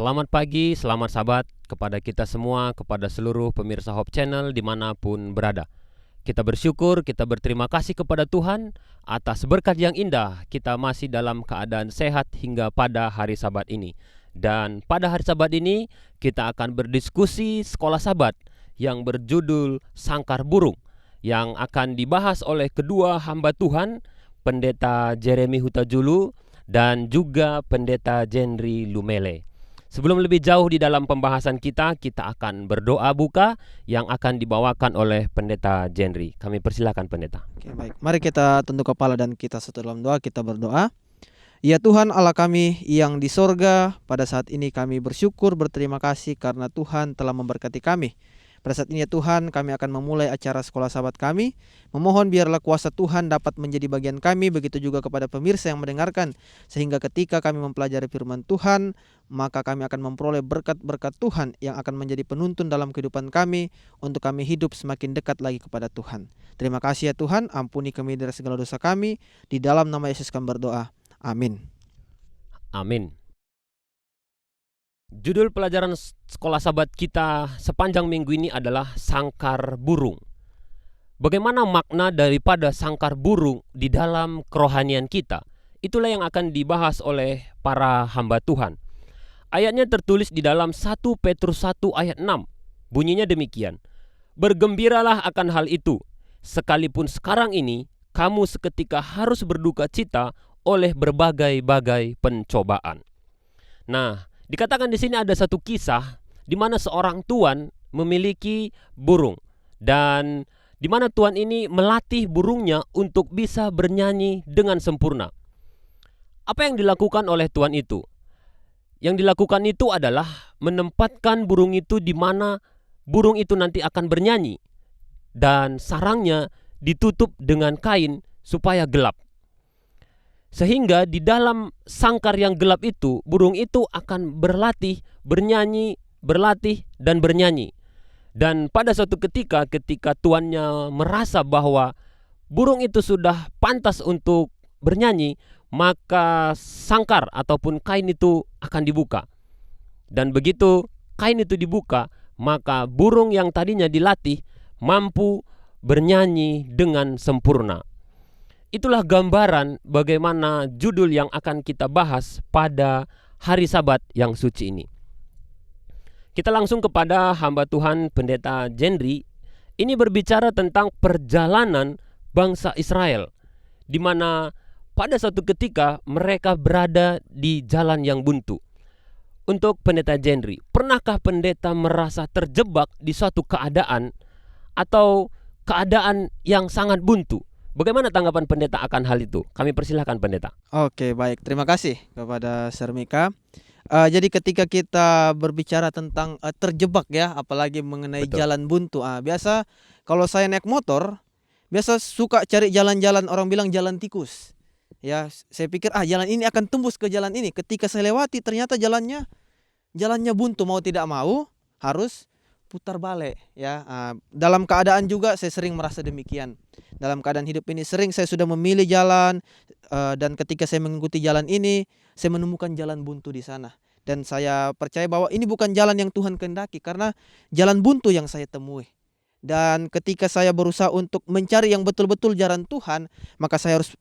Selamat pagi, selamat sahabat kepada kita semua, kepada seluruh pemirsa Hope Channel dimanapun berada. Kita bersyukur, kita berterima kasih kepada Tuhan atas berkat yang indah. Kita masih dalam keadaan sehat hingga pada hari Sabat ini. Dan pada hari Sabat ini kita akan berdiskusi sekolah Sabat yang berjudul Sangkar Burung, yang akan dibahas oleh kedua hamba Tuhan, Pendeta Jeremy Huta-Julu dan juga Pendeta Jenry Lumele. Sebelum lebih jauh di dalam pembahasan kita akan berdoa buka yang akan dibawakan oleh Pendeta Jenry. Kami persilakan Pendeta. Oke, baik. Mari kita tunduk kepala dan kita satu dalam doa, kita berdoa. Ya Tuhan Allah kami yang di sorga, pada saat ini kami bersyukur, berterima kasih karena Tuhan telah memberkati kami. Pada saat ini ya Tuhan, kami akan memulai acara sekolah sahabat kami. Memohon biarlah kuasa Tuhan dapat menjadi bagian kami, begitu juga kepada pemirsa yang mendengarkan. Sehingga ketika kami mempelajari firman Tuhan, maka kami akan memperoleh berkat-berkat Tuhan yang akan menjadi penuntun dalam kehidupan kami, untuk kami hidup semakin dekat lagi kepada Tuhan. Terima kasih ya Tuhan, ampuni kami dari segala dosa kami. Di dalam nama Yesus kami berdoa. Amin. Amin. Judul pelajaran sekolah sahabat kita sepanjang minggu ini adalah Sangkar Burung. Bagaimana makna daripada sangkar burung di dalam kerohanian kita? Itulah yang akan dibahas oleh para hamba Tuhan. Ayatnya tertulis di dalam 1 Petrus 1 ayat 6. Bunyinya demikian. Bergembiralah akan hal itu, sekalipun sekarang ini kamu seketika harus berduka cita oleh berbagai-bagai pencobaan. Nah, dikatakan di sini ada satu kisah di mana seorang tuan memiliki burung, dan di mana tuan ini melatih burungnya untuk bisa bernyanyi dengan sempurna. Apa yang dilakukan oleh tuan itu? Yang dilakukan itu adalah menempatkan burung itu di mana burung itu nanti akan bernyanyi, dan sarangnya ditutup dengan kain supaya gelap. Sehingga di dalam sangkar yang gelap itu, burung itu akan berlatih, bernyanyi, berlatih, dan bernyanyi. Dan pada suatu ketika tuannya merasa bahwa burung itu sudah pantas untuk bernyanyi, maka sangkar ataupun kain itu akan dibuka. Dan begitu kain itu dibuka, maka burung yang tadinya dilatih mampu bernyanyi dengan sempurna. Itulah gambaran bagaimana judul yang akan kita bahas pada hari Sabat yang suci ini. Kita langsung kepada hamba Tuhan Pendeta Jenry. Ini berbicara tentang perjalanan bangsa Israel, di mana pada suatu ketika mereka berada di jalan yang buntu. Untuk Pendeta Jenry, pernahkah pendeta merasa terjebak di suatu keadaan atau keadaan yang sangat buntu? Bagaimana tanggapan pendeta akan hal itu? Kami persilahkan pendeta. Oke, baik. Terima kasih kepada Sermika. Jadi ketika kita berbicara tentang terjebak ya, apalagi mengenai Betul. jalan buntu. Biasa kalau saya naik motor, biasa suka cari jalan-jalan, orang bilang jalan tikus. Ya, saya pikir jalan ini akan tembus ke jalan ini. Ketika saya lewati ternyata jalannya buntu, mau tidak mau harus putar balik ya. Dalam keadaan juga saya sering merasa demikian. Dalam keadaan hidup ini sering saya sudah memilih jalan, dan ketika saya mengikuti jalan ini, saya menemukan jalan buntu di sana. Dan saya percaya bahwa ini bukan jalan yang Tuhan kehendaki, karena jalan buntu yang saya temui. Dan ketika saya berusaha untuk mencari yang betul-betul jalan Tuhan, maka saya harus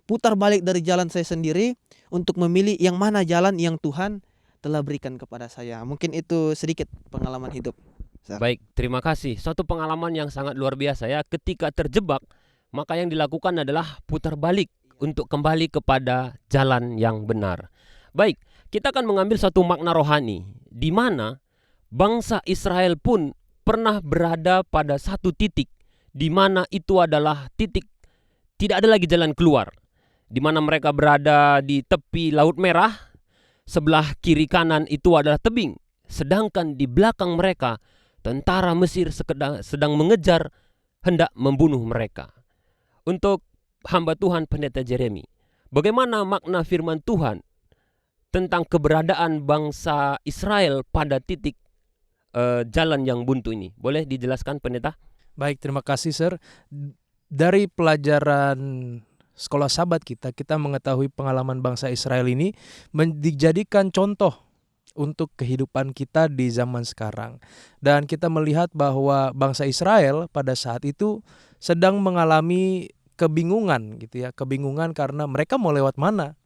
putar balik dari jalan saya sendiri untuk memilih yang mana jalan yang Tuhan telah berikan kepada saya. Mungkin itu sedikit pengalaman hidup. Baik, terima kasih. Suatu pengalaman yang sangat luar biasa ya. Ketika terjebak, maka yang dilakukan adalah putar balik untuk kembali kepada jalan yang benar. Baik, kita akan mengambil satu makna rohani, di mana bangsa Israel pun pernah berada pada satu titik, di mana itu adalah titik tidak ada lagi jalan keluar, di mana mereka berada di tepi Laut Merah. Sebelah kiri kanan itu adalah tebing, sedangkan di belakang mereka tentara Mesir sedang mengejar, hendak membunuh mereka. Untuk hamba Tuhan Pendeta Jeremy, bagaimana makna firman Tuhan tentang keberadaan bangsa Israel pada titik jalan yang buntu ini? Boleh dijelaskan Pendeta? Baik, terima kasih Sir. Dari pelajaran sekolah sahabat kita mengetahui pengalaman bangsa Israel ini dijadikan contoh untuk kehidupan kita di zaman sekarang. Dan kita melihat bahwa bangsa Israel pada saat itu sedang mengalami kebingungan gitu ya, kebingungan karena mereka mau lewat mana.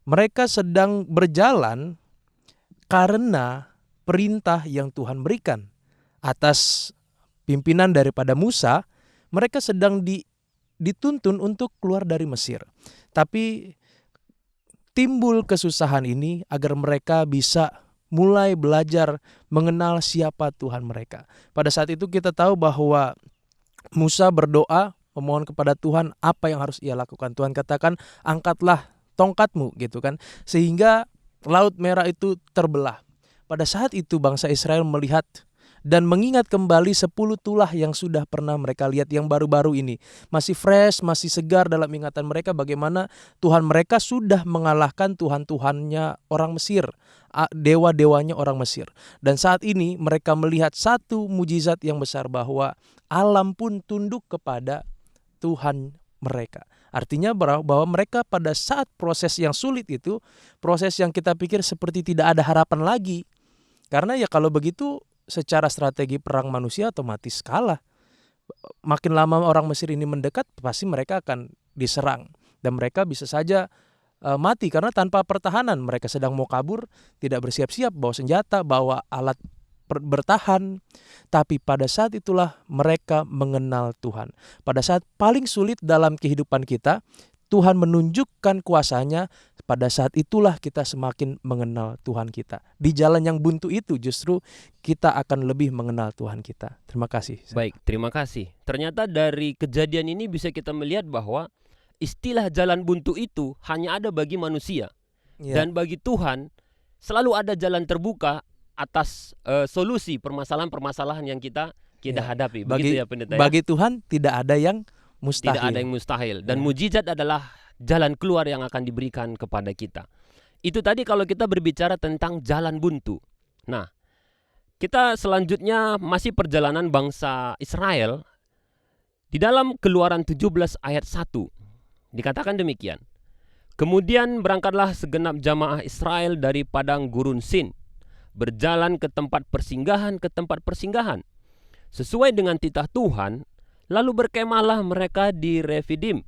Mereka sedang berjalan karena perintah yang Tuhan berikan atas pimpinan daripada Musa. Mereka sedang dituntun untuk keluar dari Mesir. Tapi timbul kesusahan ini agar mereka bisa mulai belajar mengenal siapa Tuhan mereka. Pada saat itu kita tahu bahwa Musa berdoa memohon kepada Tuhan apa yang harus ia lakukan. Tuhan katakan, angkatlah tongkatmu gitu kan, sehingga Laut Merah itu terbelah. Pada saat itu bangsa Israel melihat dan mengingat kembali 10 tulah yang sudah pernah mereka lihat, yang baru-baru ini masih fresh, masih segar dalam ingatan mereka, bagaimana Tuhan mereka sudah mengalahkan Tuhan-Tuhannya orang Mesir, dewa-dewanya orang Mesir. Dan saat ini mereka melihat satu mujizat yang besar, bahwa alam pun tunduk kepada Tuhan mereka. Artinya bahwa mereka pada saat proses yang sulit itu, proses yang kita pikir seperti tidak ada harapan lagi. Karena ya kalau begitu secara strategi perang manusia otomatis kalah. Makin lama orang Mesir ini mendekat, pasti mereka akan diserang. Dan mereka bisa saja mati karena tanpa pertahanan. Mereka sedang mau kabur, tidak bersiap-siap, bawa senjata, bawa alat bertahan. Tapi pada saat itulah mereka mengenal Tuhan. Pada saat paling sulit dalam kehidupan kita, Tuhan menunjukkan kuasanya. Pada saat itulah kita semakin mengenal Tuhan kita. Di jalan yang buntu itu justru kita akan lebih mengenal Tuhan kita. Terima kasih. Baik, terima kasih. Ternyata dari kejadian ini bisa kita melihat bahwa istilah jalan buntu itu hanya ada bagi manusia. Ya. Dan bagi Tuhan selalu ada jalan terbuka atas solusi permasalahan-permasalahan yang kita hadapi. Begitu ya pendeta. Bagi Tuhan tidak ada yang mustahil. Tidak ada yang mustahil. Dan mujizat adalah jalan keluar yang akan diberikan kepada kita. Itu tadi kalau kita berbicara tentang jalan buntu. Nah, kita selanjutnya masih perjalanan bangsa Israel. Di dalam Keluaran 17 ayat 1 dikatakan demikian. Kemudian berangkatlah segenap jamaah Israel dari padang gurun Sin, berjalan ke tempat persinggahan sesuai dengan titah Tuhan. Lalu berkemahlah mereka di Refidim.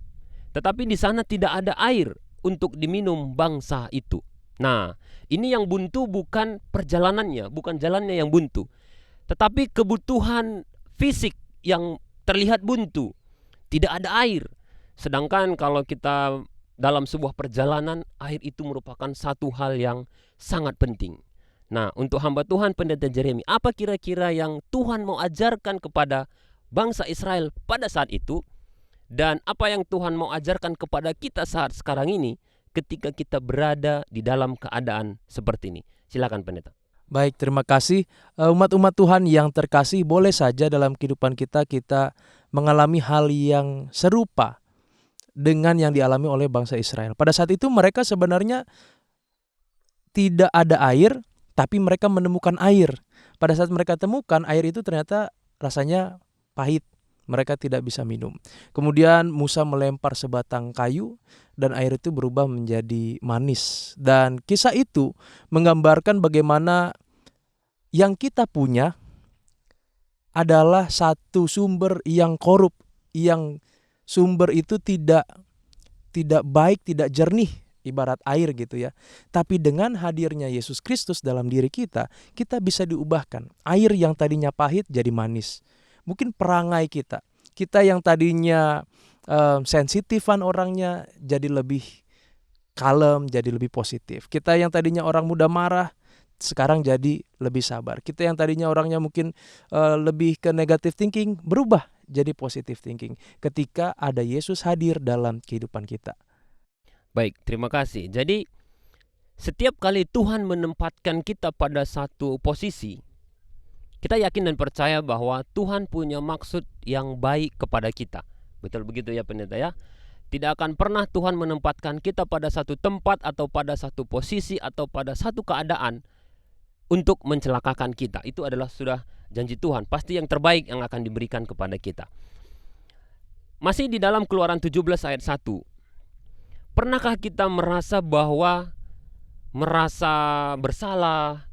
Tetapi di sana tidak ada air untuk diminum bangsa itu. Nah, ini yang buntu bukan perjalanannya, bukan jalannya yang buntu, tetapi kebutuhan fisik yang terlihat buntu. Tidak ada air. Sedangkan kalau kita dalam sebuah perjalanan, air itu merupakan satu hal yang sangat penting. Nah, untuk hamba Tuhan Pendeta Jeremy, apa kira-kira yang Tuhan mau ajarkan kepada bangsa Israel pada saat itu? Dan apa yang Tuhan mau ajarkan kepada kita saat sekarang ini ketika kita berada di dalam keadaan seperti ini? Silakan pendeta. Baik, terima kasih. Umat-umat Tuhan yang terkasih, boleh saja dalam kehidupan kita mengalami hal yang serupa dengan yang dialami oleh bangsa Israel. Pada saat itu mereka sebenarnya tidak ada air, tapi mereka menemukan air. Pada saat mereka temukan air itu ternyata rasanya pahit. Mereka tidak bisa minum. Kemudian Musa melempar sebatang kayu dan air itu berubah menjadi manis. Dan kisah itu menggambarkan bagaimana yang kita punya adalah satu sumber yang korup, yang sumber itu tidak baik, tidak jernih, ibarat air gitu ya. Tapi dengan hadirnya Yesus Kristus dalam diri kita bisa diubahkan. Air yang tadinya pahit jadi manis. Mungkin perangai kita yang tadinya sensitifan orangnya jadi lebih kalem, jadi lebih positif. Kita yang tadinya orang mudah marah, sekarang jadi lebih sabar. Kita yang tadinya orangnya mungkin lebih ke negative thinking, berubah jadi positive thinking ketika ada Yesus hadir dalam kehidupan kita. Baik, terima kasih. Jadi setiap kali Tuhan menempatkan kita pada satu posisi, kita yakin dan percaya bahwa Tuhan punya maksud yang baik kepada kita. Betul begitu ya pendeta ya? Tidak akan pernah Tuhan menempatkan kita pada satu tempat atau pada satu posisi atau pada satu keadaan untuk mencelakakan kita. Itu adalah sudah janji Tuhan. Pasti yang terbaik yang akan diberikan kepada kita. Masih di dalam Keluaran 17 ayat 1. Pernahkah kita merasa bahwa merasa bersalah,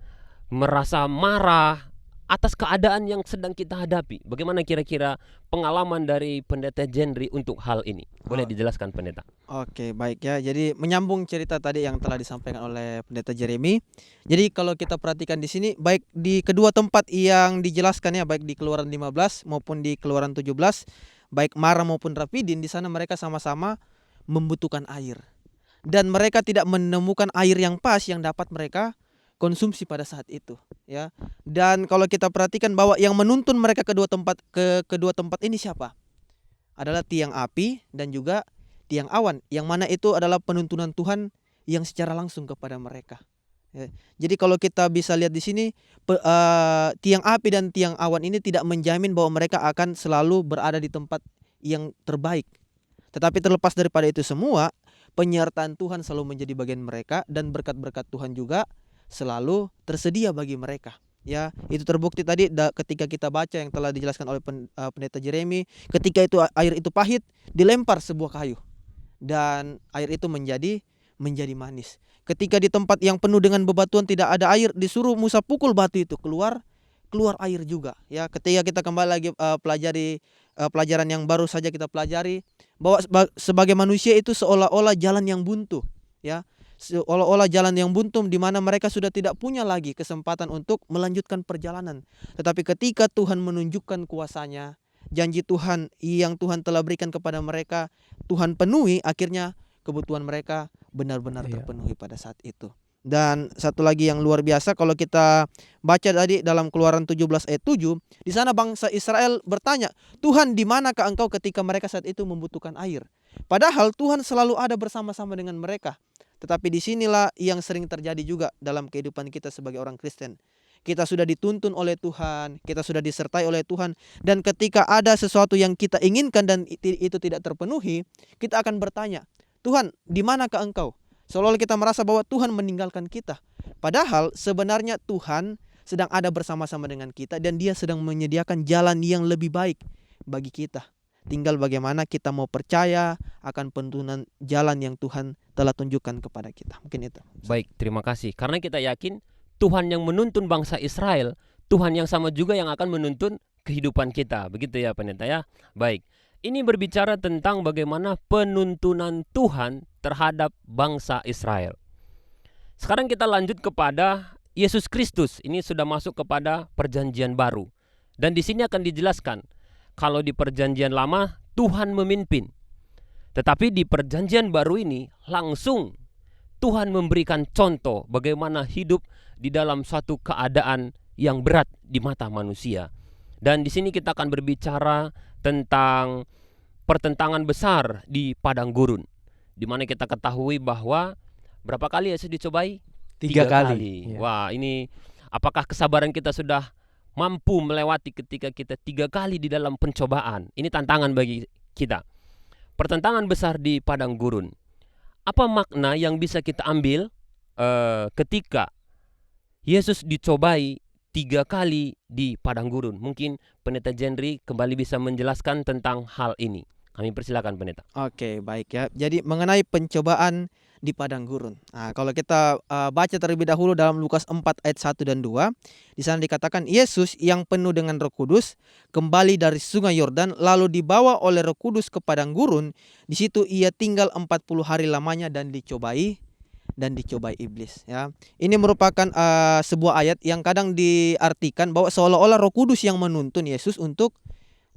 merasa marah atas keadaan yang sedang kita hadapi. Bagaimana kira-kira pengalaman dari Pendeta Jenry untuk hal ini? Boleh Oh. dijelaskan, Pendeta? Oke, baik ya. Jadi menyambung cerita tadi yang telah disampaikan oleh Pendeta Jeremy. Jadi kalau kita perhatikan di sini, baik di kedua tempat yang dijelaskan ya, baik di Keluaran 15 maupun di Keluaran 17, baik Mara maupun Rapidin, di sana mereka sama-sama membutuhkan air. Dan mereka tidak menemukan air yang pas yang dapat mereka konsumsi pada saat itu, ya. Dan kalau kita perhatikan bahwa yang menuntun mereka ke kedua tempat ini siapa? Adalah tiang api dan juga tiang awan, yang mana itu adalah penuntunan Tuhan yang secara langsung kepada mereka. Ya. Jadi kalau kita bisa lihat di sini, tiang api dan tiang awan ini tidak menjamin bahwa mereka akan selalu berada di tempat yang terbaik. Tetapi terlepas daripada itu semua, penyertaan Tuhan selalu menjadi bagian mereka, dan berkat-berkat Tuhan juga selalu tersedia bagi mereka. Ya, itu terbukti tadi ketika kita baca yang telah dijelaskan oleh Pendeta Jeremy, ketika itu air itu pahit, dilempar sebuah kayu dan air itu menjadi manis. Ketika di tempat yang penuh dengan bebatuan tidak ada air, disuruh Musa pukul batu itu, keluar air juga. Ya, ketika kita kembali lagi pelajari pelajaran yang baru saja kita pelajari, bahwa sebagai manusia itu seolah-olah jalan yang buntu, ya. Seolah-olah jalan yang buntu di mana mereka sudah tidak punya lagi kesempatan untuk melanjutkan perjalanan. Tetapi ketika Tuhan menunjukkan kuasa-Nya, janji Tuhan yang Tuhan telah berikan kepada mereka, Tuhan penuhi, akhirnya kebutuhan mereka benar-benar terpenuhi pada saat itu. Dan satu lagi yang luar biasa, kalau kita baca tadi dalam Keluaran 17 ayat 7, di sana bangsa Israel bertanya, "Tuhan, di manakah Engkau ketika mereka saat itu membutuhkan air?" Padahal Tuhan selalu ada bersama-sama dengan mereka. Tetapi disinilah yang sering terjadi juga dalam kehidupan kita sebagai orang Kristen. Kita sudah dituntun oleh Tuhan, kita sudah disertai oleh Tuhan, dan ketika ada sesuatu yang kita inginkan dan itu tidak terpenuhi, kita akan bertanya, "Tuhan, di manakah Engkau?" Seolah-olah kita merasa bahwa Tuhan meninggalkan kita. Padahal sebenarnya Tuhan sedang ada bersama-sama dengan kita, dan Dia sedang menyediakan jalan yang lebih baik bagi kita. Tinggal bagaimana kita mau percaya akan penuntunan jalan yang Tuhan telah tunjukkan kepada kita. Mungkin itu. Baik, terima kasih. Karena kita yakin Tuhan yang menuntun bangsa Israel, Tuhan yang sama juga yang akan menuntun kehidupan kita. Begitu ya, Pendeta ya. Baik, ini berbicara tentang bagaimana penuntunan Tuhan terhadap bangsa Israel. Sekarang kita lanjut kepada Yesus Kristus. Ini sudah masuk kepada perjanjian baru. Dan di sini akan dijelaskan, kalau di perjanjian lama Tuhan memimpin, tetapi di perjanjian baru ini langsung Tuhan memberikan contoh bagaimana hidup di dalam suatu keadaan yang berat di mata manusia. Dan di sini kita akan berbicara tentang pertentangan besar di padang gurun, di mana kita ketahui bahwa berapa kali Yesus dicobai? 3 kali. Ya. Wah, ini apakah kesabaran kita sudah mampu melewati ketika kita 3 kali di dalam pencobaan? Ini tantangan bagi kita. Pertentangan besar di padang gurun. Apa makna yang bisa kita ambil ketika Yesus dicobai 3 kali di padang gurun? Mungkin Pendeta Jenry kembali bisa menjelaskan tentang hal ini. Kami persilakan, Pendeta. Oke, baik ya. Jadi mengenai pencobaan di padang gurun. Nah, kalau kita baca terlebih dahulu dalam Lukas 4 ayat 1 dan 2, di sana dikatakan Yesus yang penuh dengan Roh Kudus kembali dari sungai Yordan, lalu dibawa oleh Roh Kudus ke padang gurun. Di situ ia tinggal 40 hari lamanya dan dicobai iblis, ya. Ini merupakan sebuah ayat yang kadang diartikan bahwa seolah-olah Roh Kudus yang menuntun Yesus untuk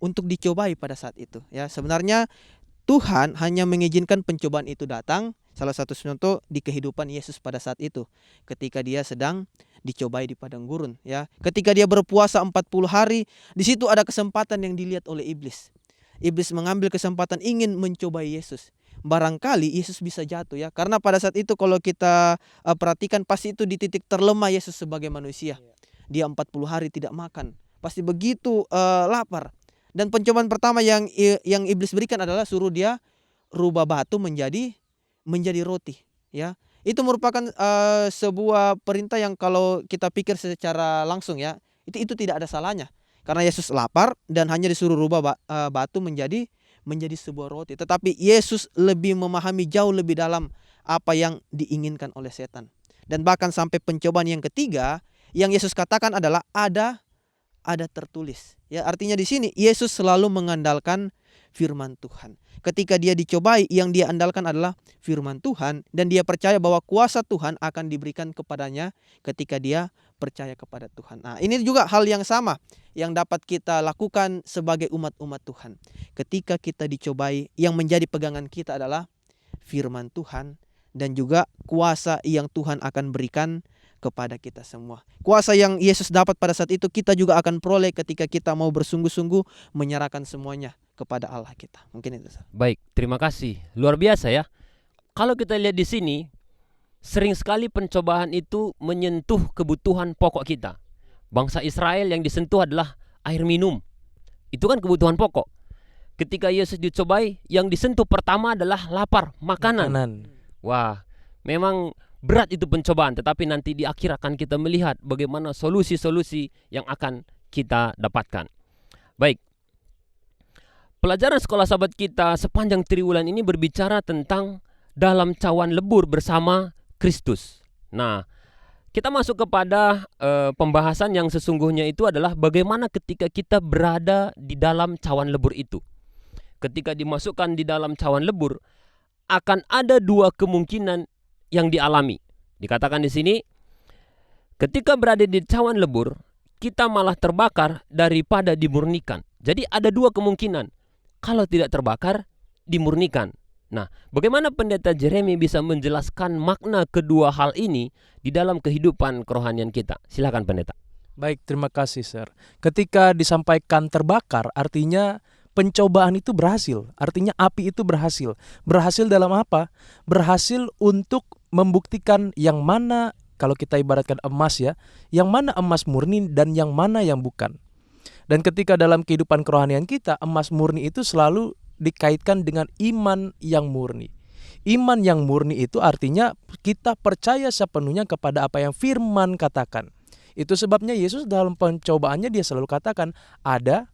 dicobai pada saat itu, ya. Sebenarnya Tuhan hanya mengizinkan pencobaan itu datang, salah satu contoh di kehidupan Yesus pada saat itu, ketika dia sedang dicobai di padang gurun, ya. Ketika dia berpuasa 40 hari, di situ ada kesempatan yang dilihat oleh iblis. Iblis mengambil kesempatan ingin mencobai Yesus. Barangkali Yesus bisa jatuh, ya. Karena pada saat itu kalau kita perhatikan, pasti itu di titik terlemah Yesus sebagai manusia. Dia 40 hari tidak makan, pasti begitu lapar. Dan pencobaan pertama yang iblis berikan adalah suruh dia rubah batu menjadi roti, ya. Itu merupakan sebuah perintah yang kalau kita pikir secara langsung, ya, itu tidak ada salahnya. Karena Yesus lapar dan hanya disuruh rubah batu menjadi sebuah roti. Tetapi Yesus lebih memahami jauh lebih dalam apa yang diinginkan oleh setan. Dan bahkan sampai pencobaan yang ketiga, yang Yesus katakan adalah ada tertulis. Ya, artinya di sini Yesus selalu mengandalkan firman Tuhan. Ketika dia dicobai, yang dia andalkan adalah firman Tuhan, dan dia percaya bahwa kuasa Tuhan akan diberikan kepadanya ketika dia percaya kepada Tuhan. Nah, ini juga hal yang sama yang dapat kita lakukan sebagai umat-umat Tuhan. Ketika kita dicobai, yang menjadi pegangan kita adalah firman Tuhan dan juga kuasa yang Tuhan akan berikan kepada kita semua. Kuasa yang Yesus dapat pada saat itu kita juga akan peroleh ketika kita mau bersungguh-sungguh menyerahkan semuanya kepada Allah kita. Mungkin itu. Baik, terima kasih. Luar biasa ya. Kalau kita lihat di sini, sering sekali pencobaan itu menyentuh kebutuhan pokok kita. Bangsa Israel yang disentuh adalah air minum. Itu kan kebutuhan pokok. Ketika Yesus dicobai, yang disentuh pertama adalah lapar, makanan. Wah, memang berat itu pencobaan, tetapi nanti di akhir akan kita melihat bagaimana solusi-solusi yang akan kita dapatkan. Baik, pelajaran sekolah sahabat kita sepanjang triwulan ini berbicara tentang dalam cawan lebur bersama Kristus. Nah, kita masuk kepada pembahasan yang sesungguhnya itu adalah bagaimana ketika kita berada di dalam cawan lebur itu. Ketika dimasukkan di dalam cawan lebur, akan ada dua kemungkinan yang dialami. Dikatakan di sini, ketika berada di cawan lebur, kita malah terbakar daripada dimurnikan. Jadi ada dua kemungkinan. Kalau tidak terbakar, dimurnikan. Nah, bagaimana Pendeta Jeremy bisa menjelaskan makna kedua hal ini di dalam kehidupan kerohanian kita? Silakan Pendeta. Baik, terima kasih, Sir. Ketika disampaikan terbakar, artinya pencobaan itu berhasil. Artinya api itu berhasil. Berhasil dalam apa? Berhasil untuk membuktikan yang mana, kalau kita ibaratkan emas ya, yang mana emas murni dan yang mana yang bukan. Dan ketika dalam kehidupan kerohanian kita, emas murni itu selalu dikaitkan dengan iman yang murni. Iman yang murni itu artinya kita percaya sepenuhnya kepada apa yang firman katakan. Itu sebabnya Yesus dalam pencobaannya dia selalu katakan ada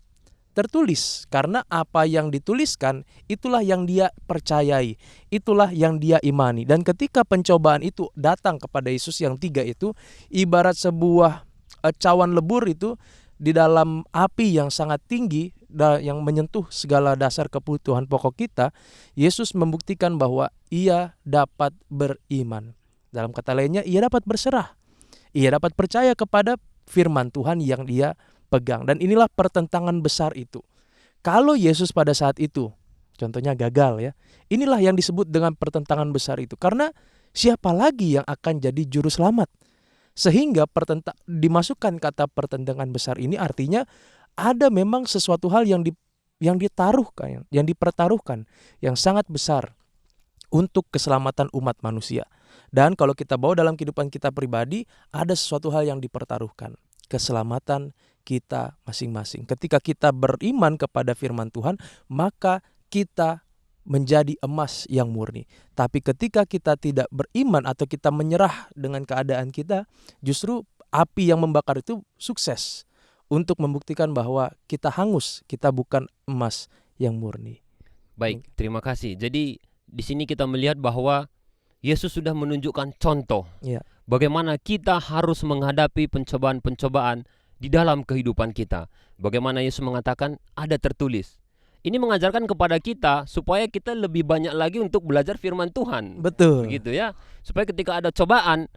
tertulis, karena apa yang dituliskan itulah yang dia percayai, itulah yang dia imani. Dan ketika pencobaan itu datang kepada Yesus yang tiga itu, ibarat sebuah cawan lebur itu di dalam api yang sangat tinggi yang menyentuh segala dasar kebutuhan pokok kita, Yesus membuktikan bahwa ia dapat beriman. Dalam kata lainnya, ia dapat berserah, ia dapat percaya kepada firman Tuhan yang dia pegang. Dan inilah pertentangan besar itu. Kalau Yesus pada saat itu contohnya gagal ya, inilah yang disebut dengan pertentangan besar itu. Karena siapa lagi yang akan jadi juru selamat? Sehingga dimasukkan kata pertentangan besar ini artinya ada memang sesuatu hal yang ditaruhkan, yang dipertaruhkan, yang sangat besar untuk keselamatan umat manusia. Dan kalau kita bawa dalam kehidupan kita pribadi, ada sesuatu hal yang dipertaruhkan, keselamatan kita masing-masing. Ketika kita beriman kepada firman Tuhan, maka kita menjadi emas yang murni. Tapi ketika kita tidak beriman atau kita menyerah dengan keadaan kita, justru api yang membakar itu sukses untuk membuktikan bahwa kita hangus, kita bukan emas yang murni. Baik, terima kasih. Jadi di sini kita melihat bahwa Yesus sudah menunjukkan contoh bagaimana kita harus menghadapi pencobaan-pencobaan di dalam kehidupan kita. Bagaimana Yesus mengatakan ada tertulis. Ini mengajarkan kepada kita supaya kita lebih banyak lagi untuk belajar firman Tuhan. Betul. Begitu ya. Supaya ketika ada cobaan,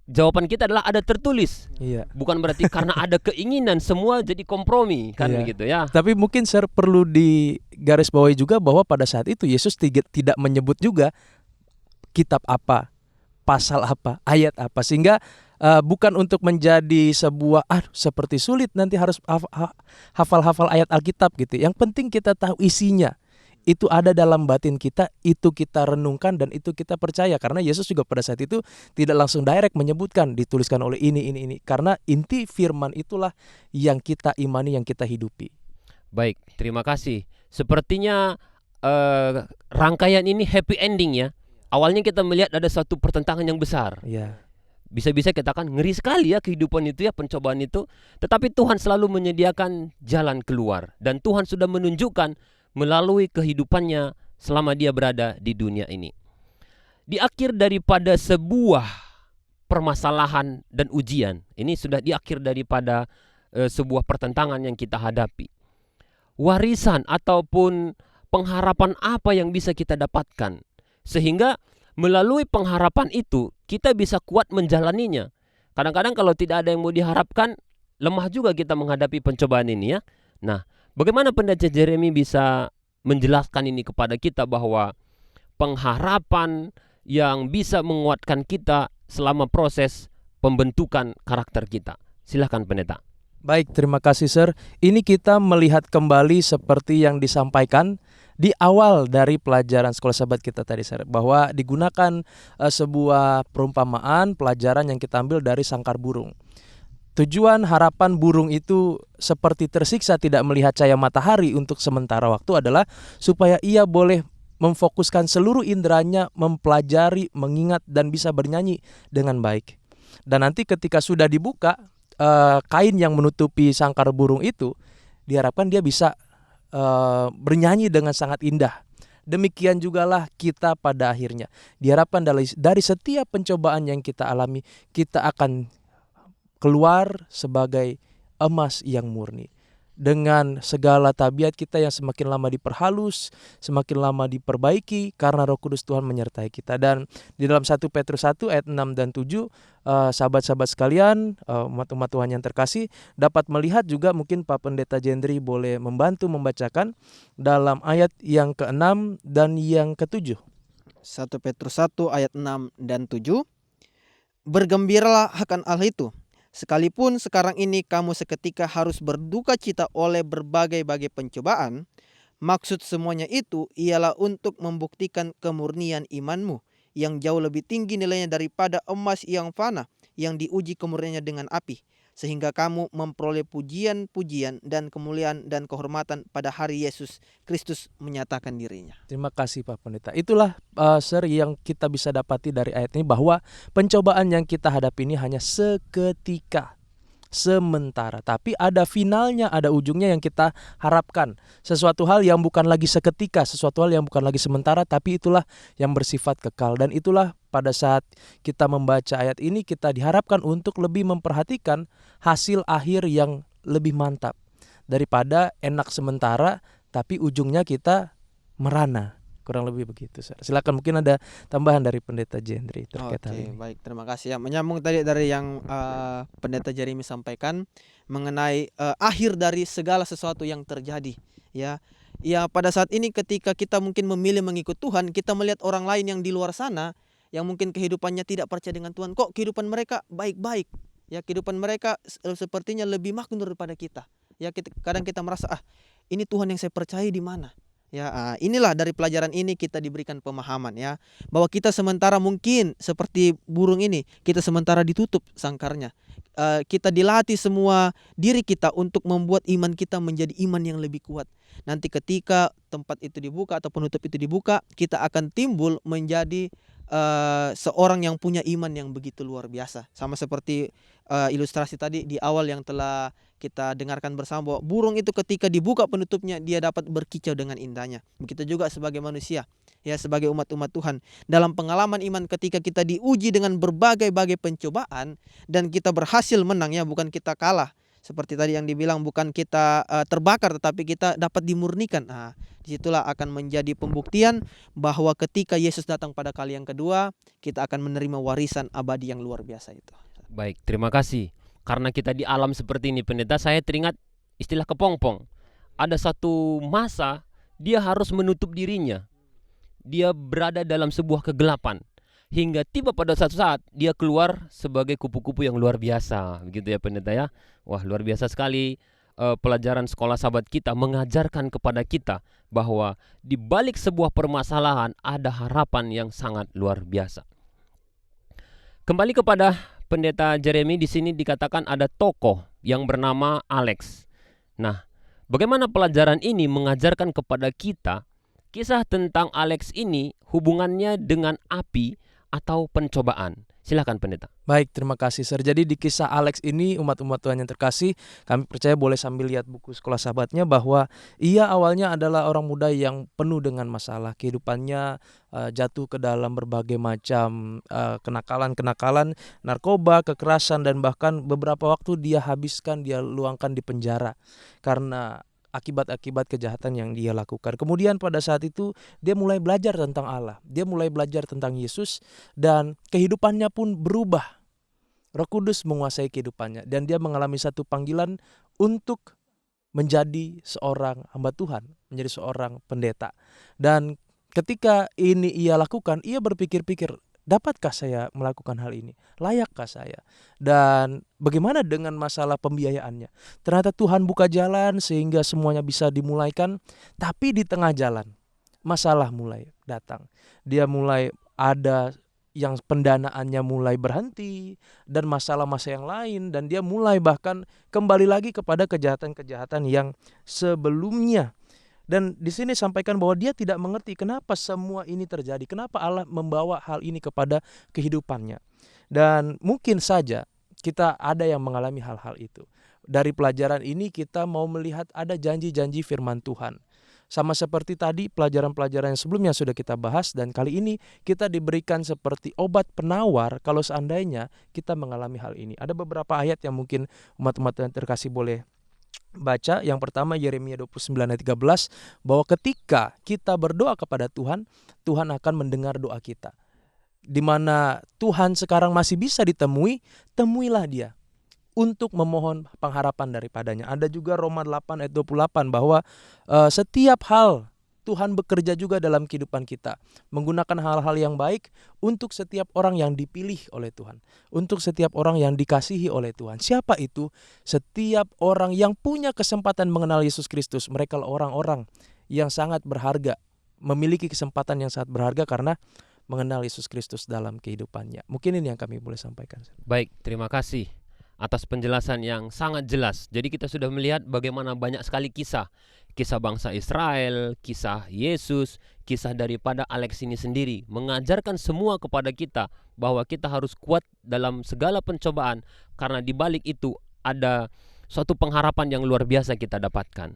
jawaban kita adalah ada tertulis. Iya. Bukan berarti karena ada keinginan semua jadi kompromi kan begitu ya. Tapi mungkin Sir perlu digarisbawahi juga bahwa pada saat itu Yesus tidak menyebut juga kitab apa, pasal apa, ayat apa, sehingga bukan untuk menjadi sebuah seperti sulit nanti harus hafal-hafal ayat Alkitab gitu. Yang penting kita tahu isinya. Itu ada dalam batin kita, itu kita renungkan dan itu kita percaya. Karena Yesus juga pada saat itu tidak langsung direct menyebutkan dituliskan oleh ini. Karena inti firman itulah yang kita imani, yang kita hidupi. Baik, terima kasih. Sepertinya rangkaian ini happy ending ya. Awalnya kita melihat ada satu pertentangan yang besar. Ya. Bisa-bisa kita kan ngeri sekali ya kehidupan itu ya, pencobaan itu. Tetapi Tuhan selalu menyediakan jalan keluar. Dan Tuhan sudah menunjukkan melalui kehidupannya selama dia berada di dunia ini. Di akhir daripada sebuah permasalahan dan ujian. Ini sudah di akhir daripada sebuah pertentangan yang kita hadapi. Warisan ataupun pengharapan apa yang bisa kita dapatkan, sehingga melalui pengharapan itu kita bisa kuat menjalaninya. Kadang-kadang kalau tidak ada yang mau diharapkan, lemah juga kita menghadapi pencobaan ini ya. Nah, bagaimana Pendeta Jeremy bisa menjelaskan ini kepada kita bahwa pengharapan yang bisa menguatkan kita selama proses pembentukan karakter kita. Silakan Pendeta. Baik, terima kasih Sir. Ini kita melihat kembali seperti yang disampaikan di awal dari pelajaran sekolah sahabat kita tadi Sir, bahwa digunakan sebuah perumpamaan pelajaran yang kita ambil dari sangkar burung. Tujuan harapan burung itu seperti tersiksa tidak melihat cahaya matahari untuk sementara waktu adalah supaya ia boleh memfokuskan seluruh inderanya mempelajari, mengingat dan bisa bernyanyi dengan baik. Dan nanti ketika sudah dibuka kain yang menutupi sangkar burung itu, diharapkan dia bisa bernyanyi dengan sangat indah. Demikian jugalah kita pada akhirnya. Diharapkan dari setiap pencobaan yang kita alami, kita akan keluar sebagai emas yang murni. Dengan segala tabiat kita yang semakin lama diperhalus, semakin lama diperbaiki karena Roh Kudus Tuhan menyertai kita. Dan di dalam 1 Petrus 1 ayat 6 dan 7, sahabat-sahabat sekalian, umat-umat Tuhan yang terkasih, dapat melihat juga, mungkin Pak Pendeta Jendri boleh membantu membacakan dalam ayat yang ke-6 dan yang ke-7. 1 Petrus 1 ayat 6 dan 7. Bergembiralah akan hal itu, sekalipun sekarang ini kamu seketika harus berduka cita oleh berbagai-bagai pencobaan. Maksud semuanya itu ialah untuk membuktikan kemurnian imanmu yang jauh lebih tinggi nilainya daripada emas yang fana yang diuji kemurniannya dengan api, sehingga kamu memperoleh pujian-pujian dan kemuliaan dan kehormatan pada hari Yesus Kristus menyatakan dirinya. Terima kasih Pak Pendeta. Itulah Sir yang kita bisa dapati dari ayat ini, bahwa pencobaan yang kita hadapi ini hanya seketika, sementara, tapi ada finalnya, ada ujungnya yang kita harapkan. Sesuatu hal yang bukan lagi seketika, sesuatu hal yang bukan lagi sementara, tapi itulah yang bersifat kekal. Dan itulah pada saat kita membaca ayat ini, kita diharapkan untuk lebih memperhatikan hasil akhir yang lebih mantap daripada enak sementara tapi ujungnya kita merana. Kurang lebih begitu. Silakan, mungkin ada tambahan dari Pendeta Jendri terkait hal ini. Baik, terima kasih ya. Menyambung tadi dari yang Pendeta Jeremy sampaikan mengenai akhir dari segala sesuatu yang terjadi, ya. Ya, pada saat ini ketika kita mungkin memilih mengikut Tuhan, kita melihat orang lain yang di luar sana yang mungkin kehidupannya tidak percaya dengan Tuhan, kok kehidupan mereka baik-baik, ya, kehidupan mereka sepertinya lebih makmur daripada kita. Ya, kadang kita merasa, ini Tuhan yang saya percaya di mana? Ya, inilah dari pelajaran ini kita diberikan pemahaman, ya, bahwa kita sementara mungkin seperti burung ini, kita sementara ditutup sangkarnya. Kita dilatih semua diri kita untuk membuat iman kita menjadi iman yang lebih kuat. Nanti ketika tempat itu dibuka atau penutup itu dibuka, kita akan timbul menjadi seorang yang punya iman yang begitu luar biasa. Sama seperti ilustrasi tadi di awal yang telah kita dengarkan bersama, bahwa burung itu ketika dibuka penutupnya, dia dapat berkicau dengan indahnya. Begitu juga sebagai manusia, ya, sebagai umat-umat Tuhan, dalam pengalaman iman ketika kita diuji dengan berbagai-bagai pencobaan dan kita berhasil menang, ya, bukan kita kalah. Seperti tadi yang dibilang, bukan kita terbakar, tetapi kita dapat dimurnikan. Disitulah akan menjadi pembuktian bahwa ketika Yesus datang pada kali yang kedua, kita akan menerima warisan abadi yang luar biasa itu. Baik, terima kasih. Karena kita di alam seperti ini Pendeta, saya teringat istilah kepompong. Ada satu masa dia harus menutup dirinya. Dia berada dalam sebuah kegelapan. Hingga tiba pada satu saat dia keluar sebagai kupu-kupu yang luar biasa. Begitu ya Pendeta ya. Wah, luar biasa sekali. Pelajaran sekolah sahabat kita mengajarkan kepada kita bahwa di balik sebuah permasalahan ada harapan yang sangat luar biasa. Kembali kepada Pendeta Jeremy, di sini dikatakan ada tokoh yang bernama Alex. Nah, bagaimana pelajaran ini mengajarkan kepada kita kisah tentang Alex ini, hubungannya dengan api atau pencobaan. Silakan pendeta. Baik, terima kasih Sir. Jadi di kisah Alex ini, umat-umat Tuhan yang terkasih, kami percaya boleh sambil lihat buku Sekolah Sahabatnya bahwa ia awalnya adalah orang muda yang penuh dengan masalah. Kehidupannya jatuh ke dalam berbagai macam kenakalan-kenakalan, narkoba, kekerasan, dan bahkan beberapa waktu dia habiskan, dia luangkan di penjara karena akibat-akibat kejahatan yang dia lakukan. Kemudian pada saat itu dia mulai belajar tentang Allah, dia mulai belajar tentang Yesus, dan kehidupannya pun berubah. Roh Kudus menguasai kehidupannya dan dia mengalami satu panggilan untuk menjadi seorang hamba Tuhan, menjadi seorang pendeta. Dan ketika ini ia lakukan, ia berpikir-pikir, dapatkah saya melakukan hal ini? Layakkah saya? Dan bagaimana dengan masalah pembiayaannya? Ternyata Tuhan buka jalan sehingga semuanya bisa dimulaikan, tapi di tengah jalan masalah mulai datang. Dia mulai ada yang pendanaannya mulai berhenti dan masalah-masalah yang lain, dan dia mulai bahkan kembali lagi kepada kejahatan-kejahatan yang sebelumnya. Dan di sini sampaikan bahwa dia tidak mengerti kenapa semua ini terjadi, kenapa Allah membawa hal ini kepada kehidupannya. Dan mungkin saja kita ada yang mengalami hal-hal itu. Dari pelajaran ini kita mau melihat ada janji-janji firman Tuhan. Sama seperti tadi pelajaran-pelajaran yang sebelumnya sudah kita bahas, dan kali ini kita diberikan seperti obat penawar kalau seandainya kita mengalami hal ini. Ada beberapa ayat yang mungkin umat-umat yang terkasih boleh baca. Yang pertama Yeremia 29 ayat 13, bahwa ketika kita berdoa kepada Tuhan, Tuhan akan mendengar doa kita. Di mana Tuhan sekarang masih bisa ditemui, temuilah Dia untuk memohon pengharapan daripadanya. Ada juga Roma 8 ayat 28 bahwa setiap hal Tuhan bekerja juga dalam kehidupan kita, menggunakan hal-hal yang baik untuk setiap orang yang dipilih oleh Tuhan, untuk setiap orang yang dikasihi oleh Tuhan. Siapa itu? Setiap orang yang punya kesempatan mengenal Yesus Kristus. Mereka orang-orang yang sangat berharga, memiliki kesempatan yang sangat berharga karena mengenal Yesus Kristus dalam kehidupannya. Mungkin ini yang kami boleh sampaikan. Baik, terima kasih atas penjelasan yang sangat jelas. Jadi kita sudah melihat bagaimana banyak sekali kisah bangsa Israel, kisah Yesus, kisah daripada Alex ini sendiri, mengajarkan semua kepada kita bahwa kita harus kuat dalam segala pencobaan, karena di balik itu ada suatu pengharapan yang luar biasa kita dapatkan.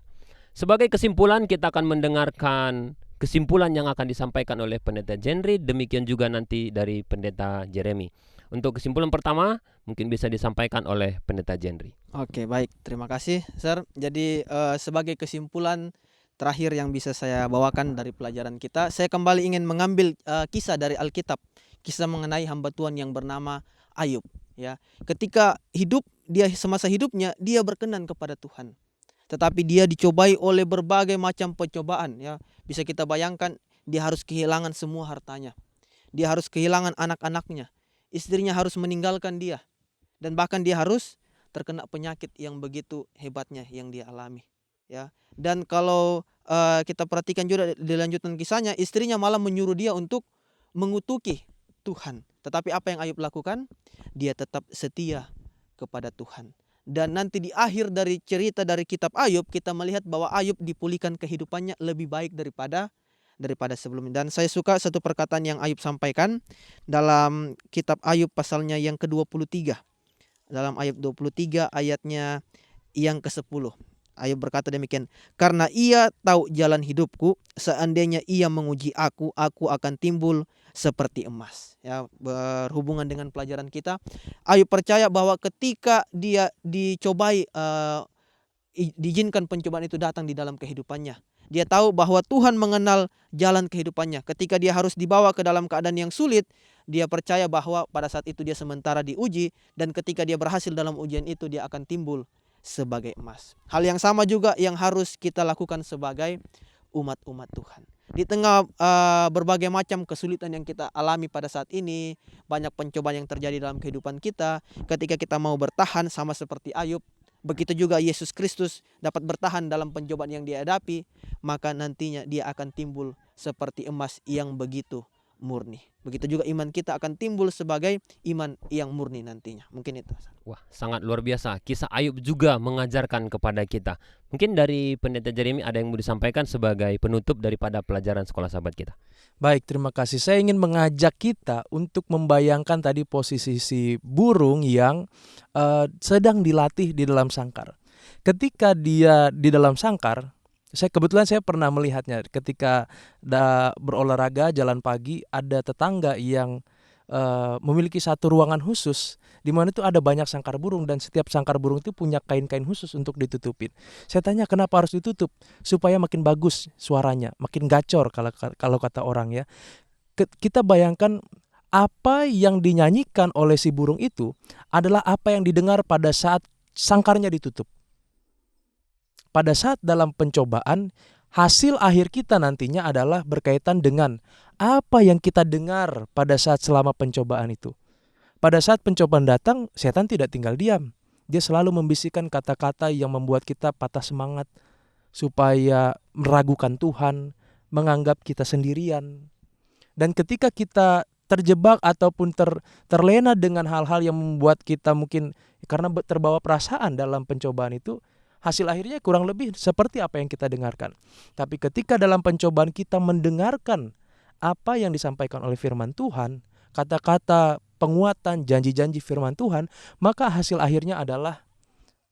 Sebagai kesimpulan, kita akan mendengarkan kesimpulan yang akan disampaikan oleh Pendeta Jenry, demikian juga nanti dari Pendeta Jeremy. Untuk kesimpulan pertama, mungkin bisa disampaikan oleh Pendeta Jenry. Oke, baik. Terima kasih, Sir. Jadi sebagai kesimpulan terakhir yang bisa saya bawakan dari pelajaran kita, saya kembali ingin mengambil kisah dari Alkitab, kisah mengenai hamba Tuhan yang bernama Ayub. Ya, ketika semasa hidupnya dia berkenan kepada Tuhan, tetapi dia dicobai oleh berbagai macam pencobaan. Ya, bisa kita bayangkan, dia harus kehilangan semua hartanya, dia harus kehilangan anak-anaknya, istrinya harus meninggalkan dia, dan bahkan dia harus terkena penyakit yang begitu hebatnya yang dia alami. Ya, dan kalau kita perhatikan juga di lanjutan kisahnya, istrinya malah menyuruh dia untuk mengutuki Tuhan. Tetapi apa yang Ayub lakukan? Dia tetap setia kepada Tuhan. Dan nanti di akhir dari cerita dari kitab Ayub, kita melihat bahwa Ayub dipulihkan kehidupannya lebih baik daripada sebelumnya. Dan saya suka satu perkataan yang Ayub sampaikan dalam kitab Ayub pasalnya yang ke-23. Dalam Ayub 23 ayatnya yang ke-10. Ayub berkata demikian, "Karena ia tahu jalan hidupku, seandainya ia menguji aku akan timbul seperti emas." Ya, berhubungan dengan pelajaran kita, Ayub percaya bahwa ketika dia dicobai, diizinkan pencobaan itu datang di dalam kehidupannya, dia tahu bahwa Tuhan mengenal jalan kehidupannya. Ketika dia harus dibawa ke dalam keadaan yang sulit, dia percaya bahwa pada saat itu dia sementara diuji, dan ketika dia berhasil dalam ujian itu, dia akan timbul sebagai emas. Hal yang sama juga yang harus kita lakukan sebagai umat-umat Tuhan. Di tengah berbagai macam kesulitan yang kita alami pada saat ini, banyak pencobaan yang terjadi dalam kehidupan kita, ketika kita mau bertahan sama seperti Ayub, begitu juga Yesus Kristus dapat bertahan dalam pencobaan yang dihadapi, maka nantinya dia akan timbul seperti emas yang begitu murni. Begitu juga iman kita akan timbul sebagai iman yang murni nantinya. Mungkin itu. Wah, sangat luar biasa. Kisah Ayub juga mengajarkan kepada kita. Mungkin dari Pendeta Jeremy ada yang mau disampaikan sebagai penutup daripada pelajaran sekolah sahabat kita. Baik, terima kasih. Saya ingin mengajak kita untuk membayangkan tadi posisi si burung yang sedang dilatih di dalam sangkar. Ketika dia di dalam sangkar, kebetulan saya pernah melihatnya ketika berolahraga jalan pagi, ada tetangga yang memiliki satu ruangan khusus di mana itu ada banyak sangkar burung, dan setiap sangkar burung itu punya kain-kain khusus untuk ditutupin. Saya tanya kenapa harus ditutup? Supaya makin bagus suaranya, makin gacor kalau kata orang ya. Kita bayangkan apa yang dinyanyikan oleh si burung itu adalah apa yang didengar pada saat sangkarnya ditutup. Pada saat dalam pencobaan, hasil akhir kita nantinya adalah berkaitan dengan apa yang kita dengar pada saat selama pencobaan itu. Pada saat pencobaan datang, setan tidak tinggal diam. Dia selalu membisikkan kata-kata yang membuat kita patah semangat, supaya meragukan Tuhan, menganggap kita sendirian. Dan ketika kita terjebak ataupun terlena dengan hal-hal yang membuat kita mungkin karena terbawa perasaan dalam pencobaan itu, hasil akhirnya kurang lebih seperti apa yang kita dengarkan. Tapi ketika dalam pencobaan kita mendengarkan apa yang disampaikan oleh firman Tuhan, kata-kata penguatan, janji-janji firman Tuhan, maka hasil akhirnya adalah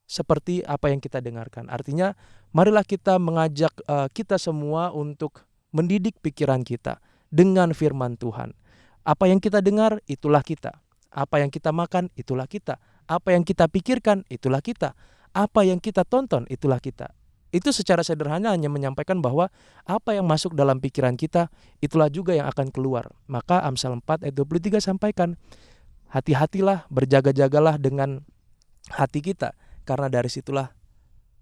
seperti apa yang kita dengarkan. Artinya, marilah kita mengajak kita semua untuk mendidik pikiran kita dengan firman Tuhan. Apa yang kita dengar, itulah kita. Apa yang kita makan, itulah kita. Apa yang kita pikirkan, itulah kita. Apa yang kita tonton, itulah kita. Itu secara sederhana hanya menyampaikan bahwa apa yang masuk dalam pikiran kita, itulah juga yang akan keluar. Maka Amsal 4 ayat 23 sampaikan, hati-hatilah, berjaga-jagalah dengan hati kita, karena dari situlah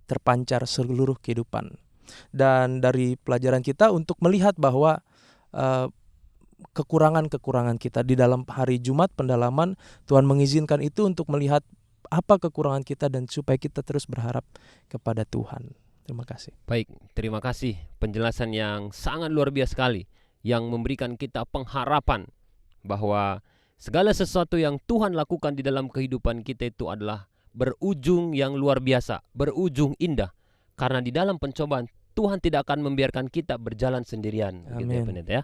terpancar seluruh kehidupan. Dan dari pelajaran kita untuk melihat bahwa kekurangan-kekurangan kita di dalam hari Jumat pendalaman, Tuhan mengizinkan itu untuk melihat apa kekurangan kita dan supaya kita terus berharap kepada Tuhan. Terima kasih. Baik, terima kasih penjelasan yang sangat luar biasa sekali, yang memberikan kita pengharapan bahwa segala sesuatu yang Tuhan lakukan di dalam kehidupan kita itu adalah berujung yang luar biasa, berujung indah. Karena di dalam pencobaan Tuhan tidak akan membiarkan kita berjalan sendirian. Begitu ya, Pendeta ya.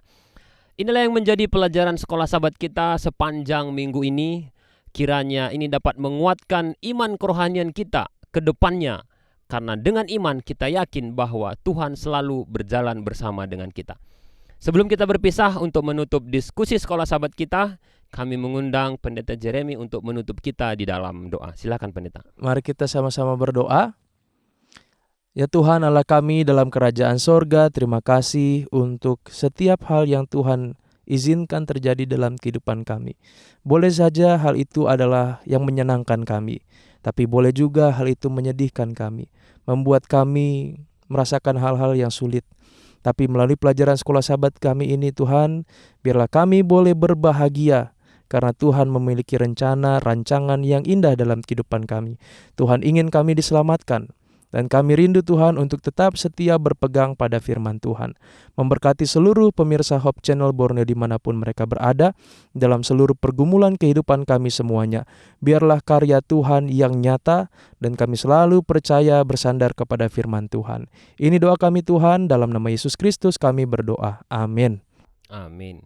Inilah yang menjadi pelajaran sekolah sahabat kita sepanjang minggu ini. Kiranya ini dapat menguatkan iman kerohanian kita ke depannya. Karena dengan iman kita yakin bahwa Tuhan selalu berjalan bersama dengan kita. Sebelum kita berpisah untuk menutup diskusi sekolah sahabat kita, kami mengundang Pendeta Jeremy untuk menutup kita di dalam doa. Silakan Pendeta. Mari kita sama-sama berdoa. Ya Tuhan Allah kami dalam kerajaan sorga, terima kasih untuk setiap hal yang Tuhan izinkan terjadi dalam kehidupan kami. Boleh saja hal itu adalah yang menyenangkan kami, tapi boleh juga hal itu menyedihkan kami, membuat kami merasakan hal-hal yang sulit. Tapi melalui pelajaran sekolah sahabat kami ini Tuhan, biarlah kami boleh berbahagia karena Tuhan memiliki rencana, rancangan yang indah dalam kehidupan kami. Tuhan ingin kami diselamatkan. Dan kami rindu Tuhan untuk tetap setia berpegang pada firman Tuhan. Memberkati seluruh pemirsa Hope Channel Borneo dimanapun mereka berada, dalam seluruh pergumulan kehidupan kami semuanya. Biarlah karya Tuhan yang nyata, dan kami selalu percaya bersandar kepada firman Tuhan. Ini doa kami Tuhan, dalam nama Yesus Kristus kami berdoa. Amin. Amin.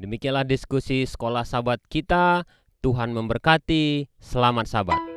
Demikianlah diskusi sekolah sahabat kita. Tuhan memberkati. Selamat sahabat.